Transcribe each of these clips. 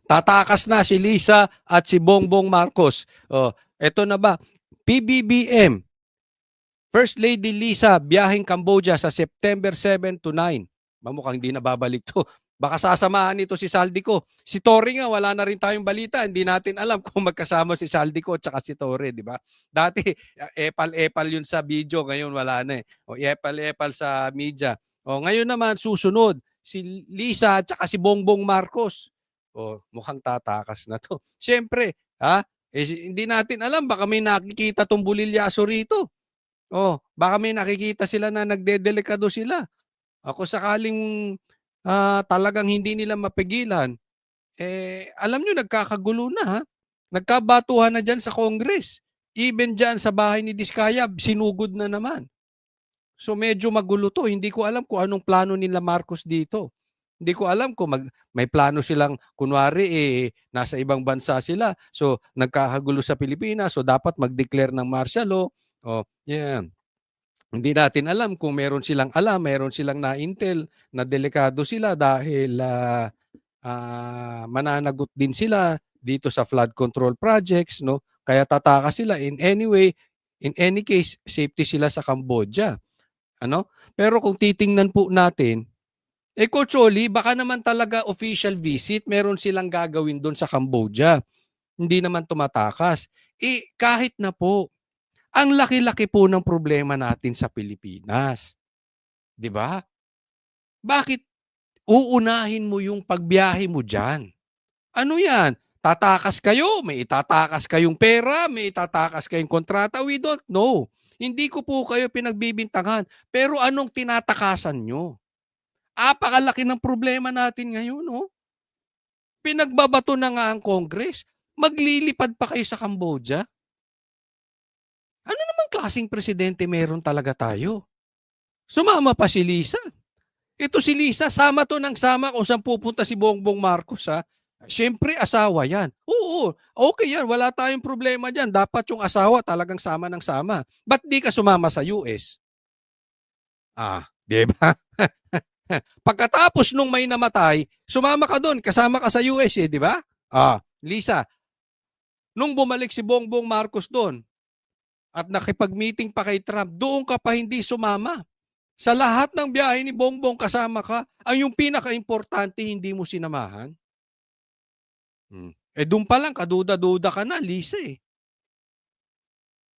Tatakas na si Lisa at si Bongbong Marcos. Oh, eto na ba? PBBM, First Lady Lisa, biyaheng Cambodia sa September 7 to 9. Mukhang hindi na babalik to. Baka sasamahan nito si Saldico. Si Torre nga, wala na rin tayong balita. Hindi natin alam kung magkasama si Saldico at saka si Torre, di ba? Dati, epal-epal yun sa video. Ngayon, wala na eh. O, epal-epal sa media. O, ngayon naman, susunod, si Lisa at saka si Bongbong Marcos. O, mukhang tatakas na to. Siyempre, hindi natin alam. Baka may nakikita tong bulilyaso rito. Oh, baka may nakikita sila na nagdedelikado sila. Ako sakaling talagang hindi nila mapigilan, alam nyo, nagkakagulo na ha. Nagkabatuhan na dyan sa Congress. Even dyan sa bahay ni Diskaya, sinugod na naman. So medyo magulo to. Hindi ko alam kung anong plano nila Marcos dito. Hindi ko alam kung may plano silang, kunwari, nasa ibang bansa sila. So nagkakagulo sa Pilipinas. So dapat mag-declare ng martial law. Oh, yeah. Hindi natin alam kung meron silang meron silang na-intel na delikado sila dahil mananagot din sila dito sa flood control projects, no? Kaya tatakas sila. In any case, safety sila sa Cambodia. Ano? Pero kung titingnan po natin, Coach Oli, baka naman talaga official visit, meron silang gagawin doon sa Cambodia. Hindi naman tumatakas. Kahit na po, ang laki-laki po ng problema natin sa Pilipinas. 'Di ba? Bakit uunahin mo yung pagbiyahe mo diyan? Ano 'yan? Tatakas kayo, may itatakas kayong pera, may itatakas kayong kontrata, we don't know. Hindi ko po kayo pinagbibintangan, pero anong tinatakasan nyo? Apakalaki ng problema natin ngayon, no? Pinagbabato na nga ang Congress. Maglilipad pa kayo sa Cambodia? Ano namang klaseng presidente meron talaga tayo? Sumama pa si Lisa. Ito si Lisa, sama to ng sama kung saan pupunta si Bongbong Marcos, ha? Siyempre, asawa yan. Oo, okay yan. Wala tayong problema dyan. Dapat yung asawa talagang sama ng sama. Ba't di ka sumama sa US? Di ba? Pagkatapos nung may namatay, sumama ka doon, kasama ka sa US, di ba? Lisa, nung bumalik si Bongbong Marcos doon at nakipag-meeting pa kay Trump, doon ka pa hindi sumama. Sa lahat ng biyahe ni Bongbong kasama ka, ang yung pinaka-importante hindi mo sinamahan. Doon pa lang, kaduda-duda ka na, Lisa eh.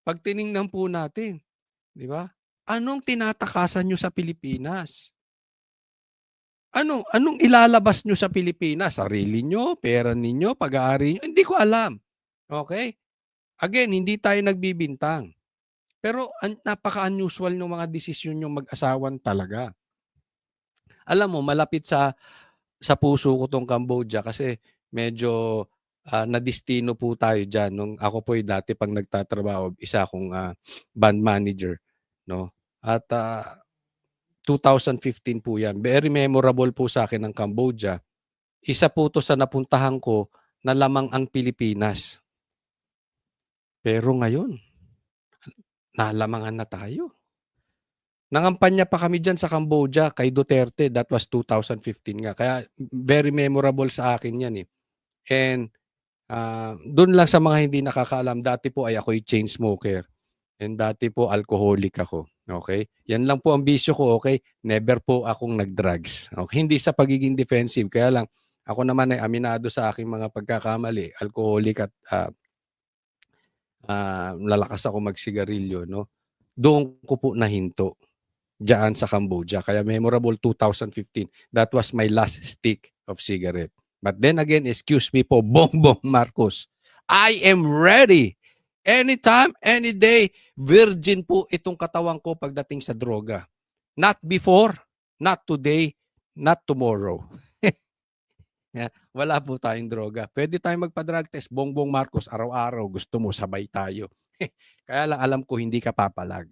Pag tiningnan po natin, di ba? Anong tinatakasan nyo sa Pilipinas? Anong ilalabas nyo sa Pilipinas? Sarili nyo, pera ninyo, pag-aari nyo? Hindi ko alam. Okay? Again, hindi tayo nagbibintang. Pero napaka-unusual ng mga desisyon yung mag-asawan talaga. Alam mo, malapit sa puso ko tong Cambodia kasi medyo nadistino po tayo dyan. Nung ako po dati pag nagtatrabaho, isa akong band manager. No? At 2015 po yan. Very memorable po sa akin ng Cambodia. Isa po to sa napuntahan ko na lamang ang Pilipinas. Pero ngayon, nalamangan na tayo. Nangampanya pa kami dyan sa Cambodia kay Duterte. That was 2015 nga. Kaya very memorable sa akin yan eh. And doon lang sa mga hindi nakakaalam, dati po ay ako'y chain smoker. And dati po alcoholic ako. Okay? Yan lang po ang bisyo ko, okay? Never po akong nag-drugs. Okay? Hindi sa pagiging defensive. Kaya lang, ako naman ay aminado sa aking mga pagkakamali. Alcoholic at lalakas ako magsigarilyo, no? Doon ko po nahinto diyan sa Cambodia. Kaya memorable 2015. That was my last stick of cigarette. But then again, excuse me po, Bongbong Marcos. I am ready. Anytime, any day, virgin po itong katawan ko pagdating sa droga. Not before, not today, not tomorrow. Wala po tayong droga. Pwede tayong magpa-drug test. Bongbong Marcos, araw-araw gusto mo, sabay tayo. Kaya lang alam ko hindi ka papalag.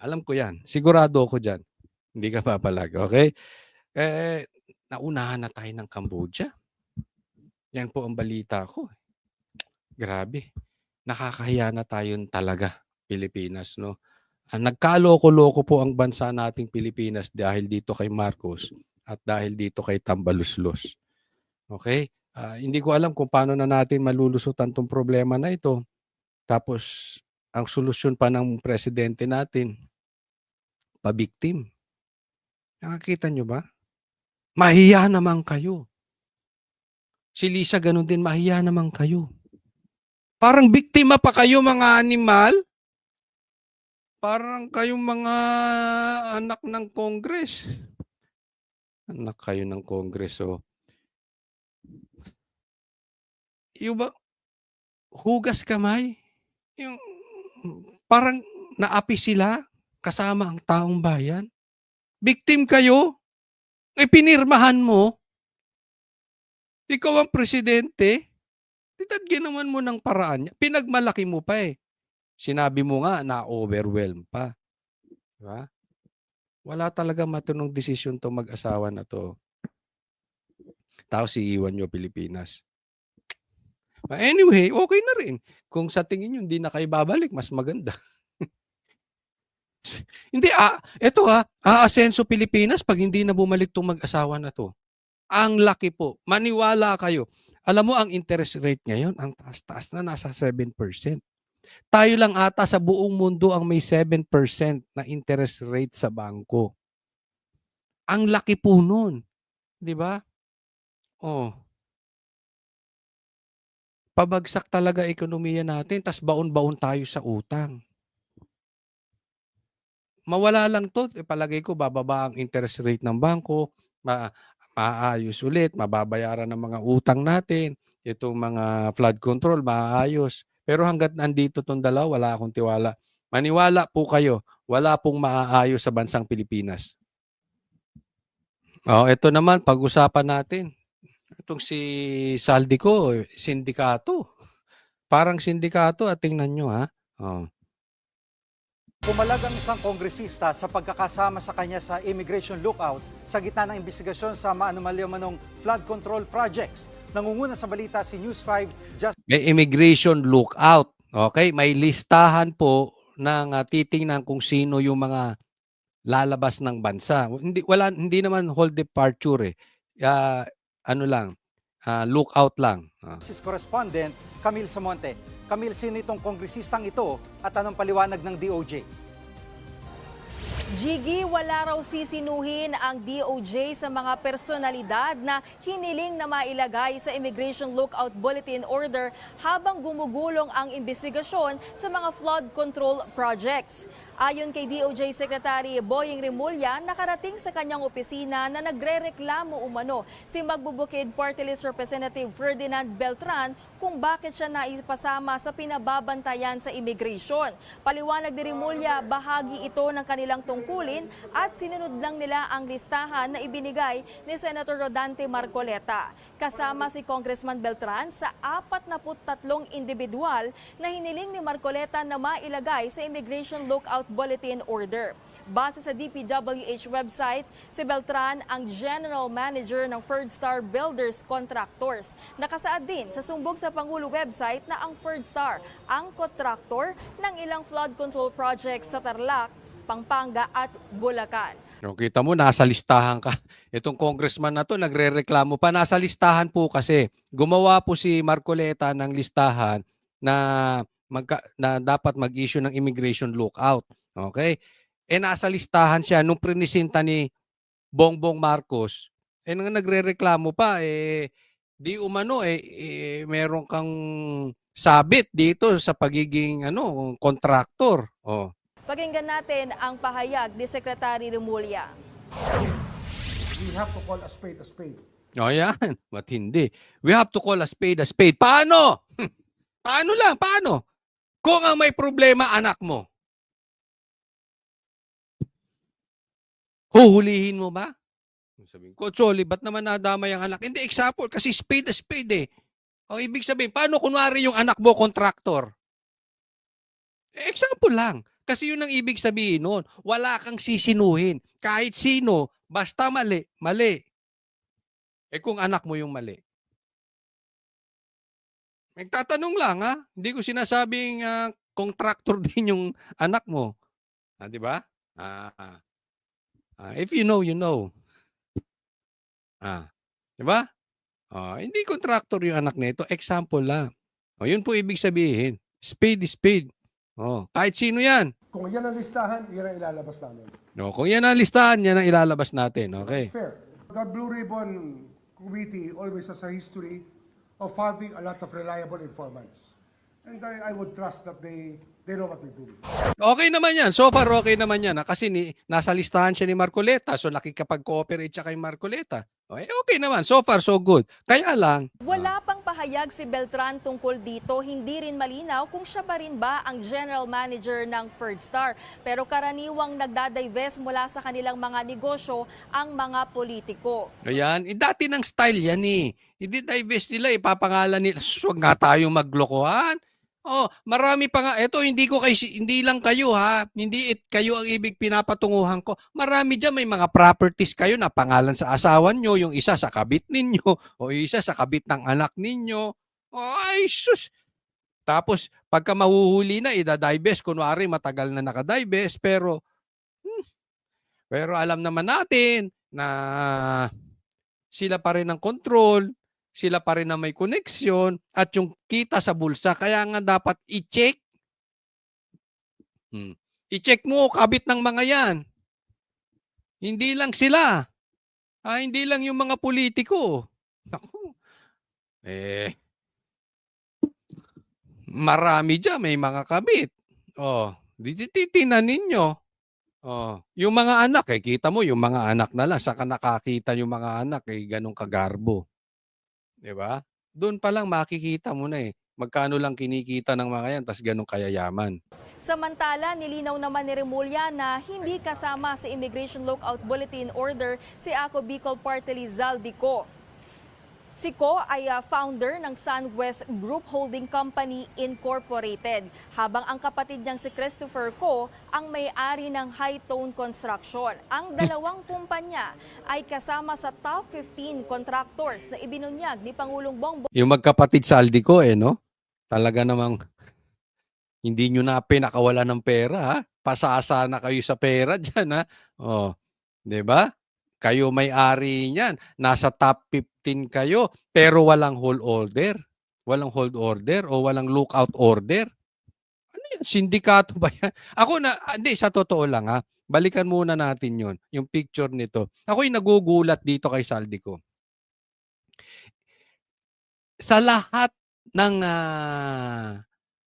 Alam ko yan. Sigurado ako dyan. Hindi ka papalag. Okay? Naunahan na tayo ng Cambodia. Yan po ang balita ko. Grabe. Nakakahiya na tayon talaga, Pilipinas, no? Nagkaloko-loko po ang bansa nating Pilipinas dahil dito kay Marcos at dahil dito kay Tambaluslos. Okay? Hindi ko alam kung paano na natin malulusutan 'tong problema na ito. Tapos ang solusyon pa ng presidente natin, pa-victim. Nakikita niyo ba? Mahiya naman kayo. Si Lisa gano'n din, mahiya naman kayo. Parang biktima pa kayo mga animal. Parang kayong mga anak ng Congress. Anak kayo ng Congress, oh. Yung ba hugas kamay, yung parang naapi sila kasama ang taong bayan. Victim kayo, pinirmahan mo, ikaw ang presidente, ginawan mo ng paraan niya. Pinagmalaki mo pa eh. Sinabi mo nga na-overwhelm pa. Diba? Wala talaga matinong desisyon 'tong mag-asawa na 'to. Tapos iiwan niyo Pilipinas. Anyway, okay na rin. Kung sa tingin niyo hindi na kayo babalik, mas maganda. Hindi, eto aasenso Pilipinas 'pag hindi na bumalik 'tong mag-asawa na 'to. Ang laki po. Maniwala kayo. Alam mo ang interest rate ngayon, ang taas-taas na, nasa 7%. Tayo lang ata sa buong mundo ang may 7% na interest rate sa bangko. Ang laki po nun. 'Di ba? Oh. Pabagsak talaga ekonomiya natin, tas baon-baon tayo sa utang. Mawala lang 'to, palagay ko bababa ang interest rate ng bangko, maaayos ulit, mababayaran ng mga utang natin, itong mga flood control maaayos. Pero hangga't nandito 'tong dalawa, wala akong tiwala. Maniwala po kayo, wala pong maaayos sa bansang Pilipinas. Ito naman pag-usapan natin. Itong si Saldico, sindikato. Parang sindikato tingnan niyo Oh. Pumalag ang isang kongresista sa pagkakasama sa kanya sa immigration lookout sa gitna ng investigasyon sa maanumalyamanong flood control projects. Nangunguna sa balita si News 5 just May immigration lookout. Okay? May listahan po ng titingnan kung sino yung mga lalabas ng bansa. Hindi naman hold departure eh. Ano lang, lookout lang. correspondent Camille Samonte. Camille, sino itong kongresistang ito at anong paliwanag ng DOJ? Jiggy, wala raw sisinuhin ang DOJ sa mga personalidad na hiniling na mailagay sa Immigration Lookout Bulletin Order habang gumugulong ang investigasyon sa mga flood control projects. Ayon kay DOJ Secretary Boying Rimulya, nakarating sa kanyang opisina na nagrereklamo umano si Magbubukid Party List Representative Ferdinand Beltran kung bakit siya naipasama sa pinababantayan sa immigration. Paliwanag ni Rimulya, bahagi ito ng kanilang tungkulin at sinunod lang nila ang listahan na ibinigay ni Senator Rodante Marcoleta. Kasama si Congressman Beltran sa 43 individual na hiniling ni Marcoleta na mailagay sa Immigration Lookout Bulletin Order. Base sa DPWH website, si Beltran ang General Manager ng Ferdstar Builders Contractors. Nakasaad din sa sumbog sa Pangulo website na ang Ferdstar ang contractor ng ilang flood control projects sa Tarlac, Pampanga at Bulacan. Kita mo, nasa listahan ka. Itong congressman na to, nagre-reklamo pa. Nasa listahan po kasi. Gumawa po si Marcoleta ng listahan na, na dapat mag-issue ng immigration lookout. Okay? Nasa listahan siya nung prinisinta ni Bongbong Marcos. Nang nagre-reklamo pa, di umano, meron kang sabit dito sa pagiging contractor. Oh. Pakinggan natin ang pahayag ni Secretary Rimulya. We have to call a spade a spade. Yan. Matindi. We have to call a spade a spade. Paano? Paano lang? Paano? Kung ang may problema, anak mo. Huhulihin mo ba? Sabihin ko, Choli, ba't naman nadamay ang anak? Hindi, example, kasi spade a spade eh. O ibig sabihin, paano kunwari yung anak mo, contractor? Example lang. Kasi yun ang ibig sabihin nun. Wala kang sisinuhin. Kahit sino, basta mali, mali. Kung anak mo yung mali. Nagtatanong lang Hindi ko sinasabing contractor din yung anak mo. Di ba? If you know, you know. Di ba? Hindi contractor yung anak nito, example lang. Yun po ibig sabihin. Spade is spade. Kahit sino yan. Kung yan ang listahan, yan ang ilalabas namin. Kung yan ang listahan, yan ang ilalabas natin. Okay. Fair. The Blue Ribbon Committee always has a history of having a lot of reliable informants. And I would trust that they know what they're doing. Okay naman yan. So far, okay naman yan. Kasi nasa listahan siya ni Marcoleta. So nakikipag-cooperate siya kay Marcoleta. Okay naman. So far, so good. Kaya lang, Wala pang pahayag si Beltran tungkol dito, hindi rin malinaw kung siya pa rin ba ang general manager ng Ferdstar. Pero karaniwang nagdadivest mula sa kanilang mga negosyo ang mga politiko. ayan. Dati ng style yan eh. Hindi divest nila, ipapangalan nila. Huwag nga tayong maglokohan. Marami pa nga. Ito, hindi lang kayo ha. Hindi kayo ang ibig pinapatunguhan ko. Marami dyan, may mga properties kayo na pangalan sa asawa nyo, yung isa sa kabit ninyo, o isa sa kabit ng anak ninyo. Ay, sus! Tapos, pagka mahuhuli na, idadivest. Kunwari, matagal na nakadivest, pero alam naman natin na sila pa rin ang control, sila pa rin na may koneksyon, at yung kita sa bulsa. Kaya nga dapat i-check. I-check mo, kabit ng mga yan. Hindi lang sila. Hindi lang yung mga politiko. Naku. Marami dyan, may mga kabit. Titinan ninyo. Yung mga anak, kita mo, yung mga anak na lang, saka nakakita yung mga anak, ganun kagarbo. Diba? Doon pa lang makikita mo na magkano lang kinikita ng mga yan, tas ganun kayayaman. Samantala, nilinaw naman ni Remulla na hindi kasama sa Immigration Lookout Bulletin Order si Ako Bicol Party List Zaldico. Si Ko ay founder ng SunWest Group Holding Company Incorporated, habang ang kapatid niyang si Christopher Ko ang may-ari ng High Tone Construction. Ang dalawang kumpanya ay kasama sa top 15 contractors na ibinunyag ni Pangulong Bongbong. Yung magkapatid sa Aldico, no? Talaga namang hindi nyo na pinakawala ng pera, ha? Pasasa na kayo sa pera dyan, ha? Diba? Kayo may-ari niyan. Nasa top 15 kayo, pero walang hold order. Walang hold order o walang lookout order. Ano yan? Sindikato ba yan? Hindi, sa totoo lang ha. Balikan muna natin yon, yung picture nito. Ako'y nagugulat dito kay Zaldico. Sa lahat ng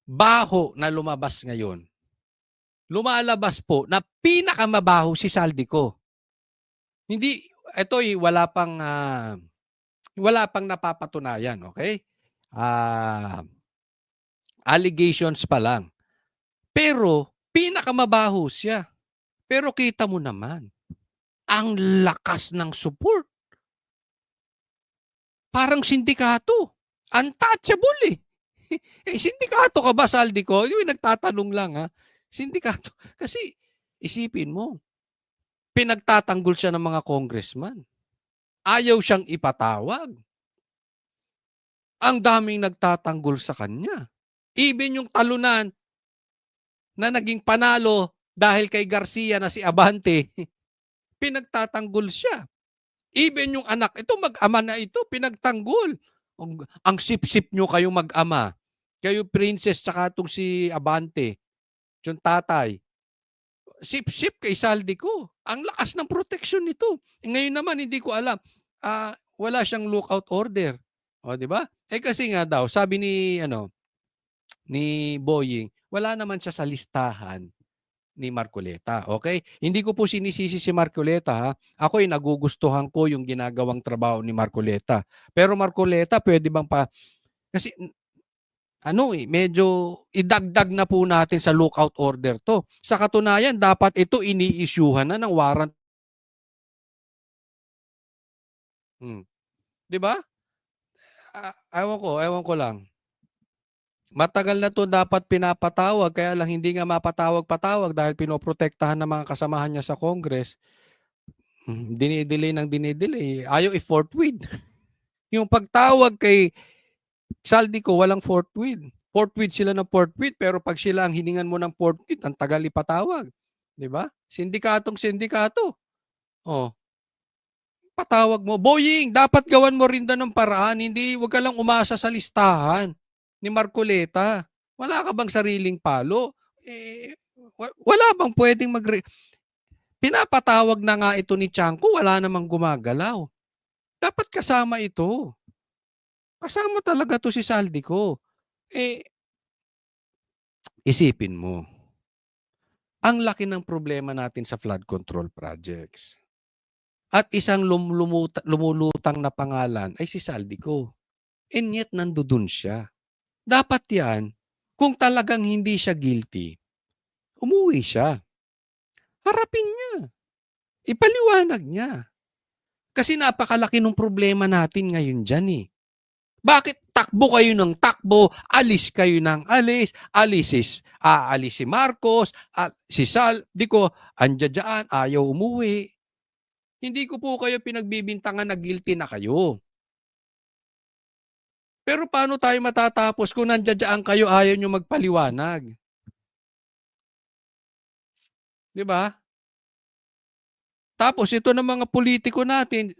baho na lumabas ngayon, lumalabas po na pinakamabaho si Zaldico. Hindi, wala pang napapatunayan, okay? Allegations pa lang. Pero, pinakamabaho siya. Pero kita mo naman, ang lakas ng support. Parang sindikato. Untouchable sindikato ka ba, Zaldico? Yung nagtatanong lang ha. Sindikato. Kasi, isipin mo, pinagtatanggol siya ng mga congressman. Ayaw siyang ipatawag. Ang daming nagtatanggol sa kanya. Even yung talunan na naging panalo dahil kay Garcia na si Abante, pinagtatanggol siya. Even yung anak, ito mag-ama na ito, pinagtanggol. Ang sip-sip nyo kayo mag-ama. Kayo princess tsaka itong si Abante, yung tatay. Sip-sip kay Zaldico. Ang lakas ng protection nito. Ngayon naman, hindi ko alam. Wala siyang lookout order. Di ba? Kasi nga daw, sabi ni Boying, wala naman siya sa listahan ni Marcoleta. Okay? Hindi ko po sinisisi si Marcoleta. Ha? Ako'y nagugustuhan ko yung ginagawang trabaho ni Marcoleta. Pero Marcoleta, pwede bang kasi medyo idagdag na po natin sa lookout order to. Sa katunayan, dapat ito ini-issuehan na ng warrant. Di ba? Ewan ko lang. Matagal na to dapat pinapatawag, kaya lang hindi nga mapatawag-patawag dahil pinoprotektahan ng mga kasamahan niya sa Congress. Dinidelay ng dinidelay. Ayaw i-forthwith. Yung pagtawag kay Zaldico, walang forthwith. Forthwith sila ng forthwith, pero pag sila ang hiningan mo ng forthwith, ang tagal ipatawag. Di ba? Sindikatong sindikato. Patawag mo, Boying, dapat gawan mo rin daw ng paraan. Hindi, wag ka lang umasa sa listahan ni Marcoleta. Wala ka bang sariling palo? Wala bang pwedeng pinapatawag na nga ito ni Chanco, wala namang gumagalaw. Dapat kasama ito. Kasama talaga to si Saldico. Isipin mo, ang laki ng problema natin sa flood control projects. At isang lumulutang na pangalan ay si Saldico. And yet, nandoon siya. Dapat yan, kung talagang hindi siya guilty, umuwi siya. Harapin niya. Ipaliwanag niya. Kasi napakalaki ng problema natin ngayon dyan eh. Bakit takbo kayo ng takbo, alis kayo ng alis, aalis si Marcos, si Saldico, andyan, ayaw umuwi. Hindi ko po kayo pinagbibintangan na guilty na kayo. Pero paano tayo matatapos kung nandiyan kayo ayaw nyo magpaliwanag? Di ba? Tapos ito ng mga politiko natin,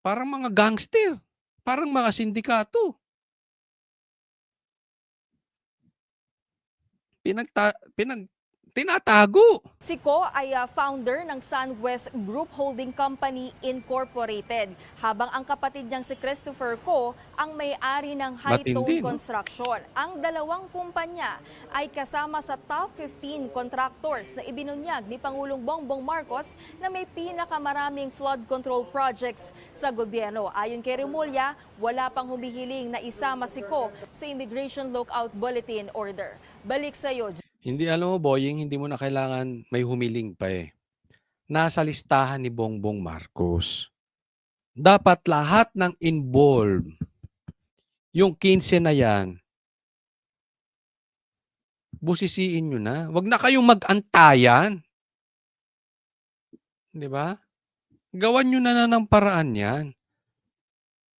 parang mga gangster, parang mga sindikato. Tinatago. Si Ko ay founder ng SunWest Group Holding Company Incorporated, habang ang kapatid niyang si Christopher Ko ang may-ari ng Hightone Matindi, no? Construction. Ang dalawang kumpanya ay kasama sa top 15 contractors na ibinunyag ni Pangulong Bongbong Marcos na may pinakamaraming flood control projects sa gobyerno. Ayon kay Remulla, wala pang humihiling na isama si Ko sa Immigration Lookout Bulletin Order. Balik sa iyo. Hindi, alam mo, Boying, hindi mo na kailangan may humiling pa eh. Nasa listahan ni Bongbong Marcos. Dapat lahat ng involved, yung 15 na yan, busisiin nyo na. Huwag na kayong mag-antayan. Di ba? Gawan nyo na ng paraan yan.